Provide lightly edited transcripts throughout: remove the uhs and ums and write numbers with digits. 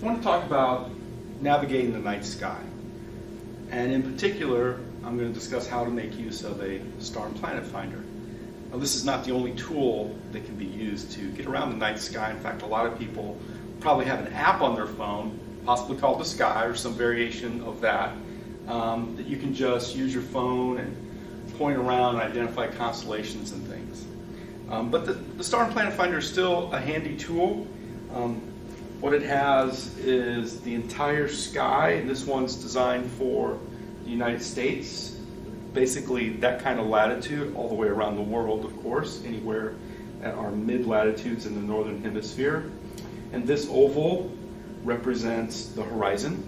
I want to talk about navigating the night sky. And in particular, I'm going to discuss how to make use of a star and planet finder. Now, this is not the only tool that can be used to get around the night sky. In fact, a lot of people probably have an app on their phone, possibly called the Sky or some variation of that, that you can just use your phone and point around and identify constellations and things. But the Star and Planet Finder is still a handy tool. What it has is the entire sky, and this one's designed for the United States. Basically that kind of latitude all the way around the world, of course, anywhere at our mid-latitudes in the northern hemisphere. And this oval represents the horizon.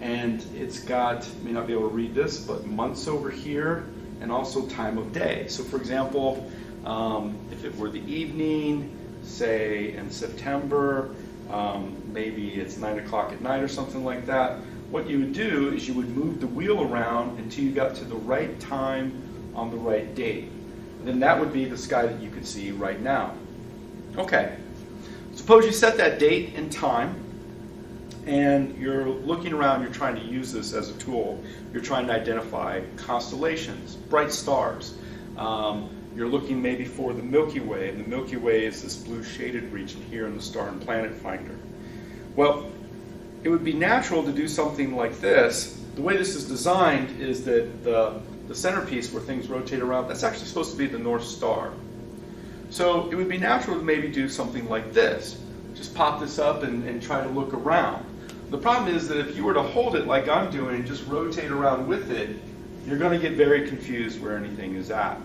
And it's got, you may not be able to read this, but months over here and also time of day. So for example, if it were the evening, say in September, maybe it's 9 o'clock at night or something like that, what you would do is you would move the wheel around until you got to the right time on the right date. And then that would be the sky that you could see right now. Okay, suppose you set that date and time, and you're looking around, you're trying to use this as a tool. You're trying to identify constellations, bright stars. You're looking maybe for the Milky Way, and the Milky Way is this blue shaded region here in the Star and Planet Finder. Well, it would be natural to do something like this. The way this is designed is that the centerpiece where things rotate around, that's actually supposed to be the North Star. So it would be natural to maybe do something like this. Just pop this up and try to look around. The problem is that if you were to hold it like I'm doing and just rotate around with it, you're going to get very confused where anything is at.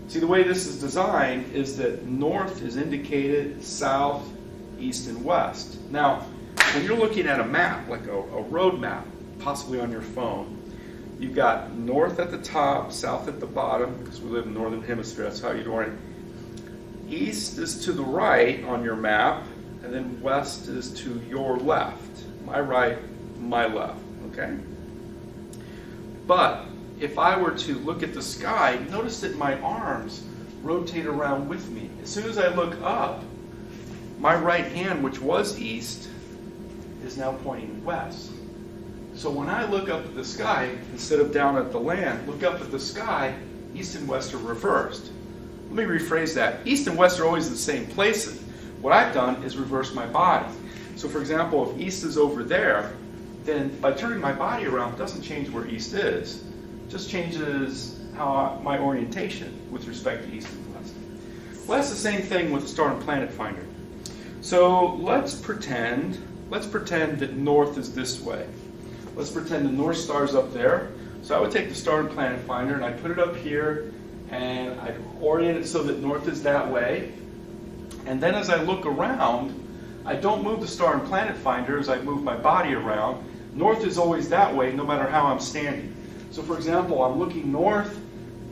See, the way this is designed is that north is indicated, south, east, and west. Now, when you're looking at a map, like a road map, possibly on your phone, you've got north at the top, south at the bottom, because we live in the northern hemisphere, that's how you'd orient. East is to the right on your map, and then west is to your left. My right, my left, okay? But if I were to look at the sky, notice that my arms rotate around with me. As soon as I look up, my right hand, which was east, is now pointing west. So when I look up at the sky, instead of down at the land, look up at the sky, east and west are reversed. Let me rephrase that. East and west are always the same places. What I've done is reverse my body. So for example, if east is over there, then by turning my body around, it doesn't change where east is. It just changes my orientation with respect to east and west. Well, that's the same thing with the Star and Planet Finder. So let's pretend that north is this way. Let's pretend the North Star's up there. So I would take the Star and Planet Finder and I'd put it up here and I'd orient it so that north is that way. And then as I look around, I don't move the Star and Planet Finder as I move my body around. North is always that way no matter how I'm standing. So for example, I'm looking north,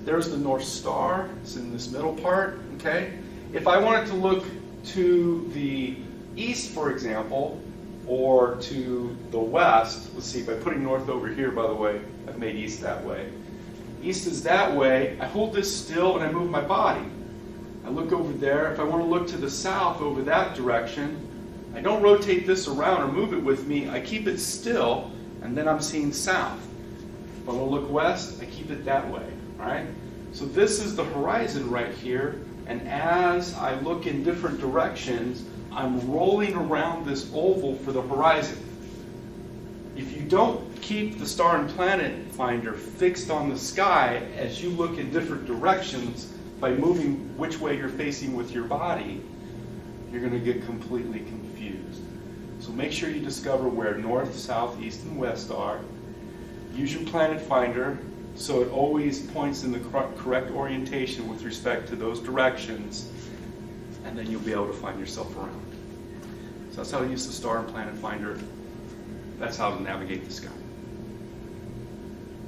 there's the North Star, it's in this middle part, okay? If I wanted to look to the east, for example, or to the west, let's see, by putting north over here, by the way, I've made east that way. East is that way, I hold this still and I move my body. I look over there, if I want to look to the south over that direction, I don't rotate this around or move it with me, I keep it still, and then I'm seeing south. If I want to look west, I keep it that way, all right? So this is the horizon right here, and as I look in different directions, I'm rolling around this oval for the horizon. If you don't keep the Star and Planet Finder fixed on the sky as you look in different directions by moving which way you're facing with your body, you're going to get completely confused. So make sure you discover where north, south, east, and west are. Use your Planet Finder so it always points in the correct orientation with respect to those directions, and then you'll be able to find yourself around. So that's how to use the Star and Planet Finder. That's how to navigate the sky.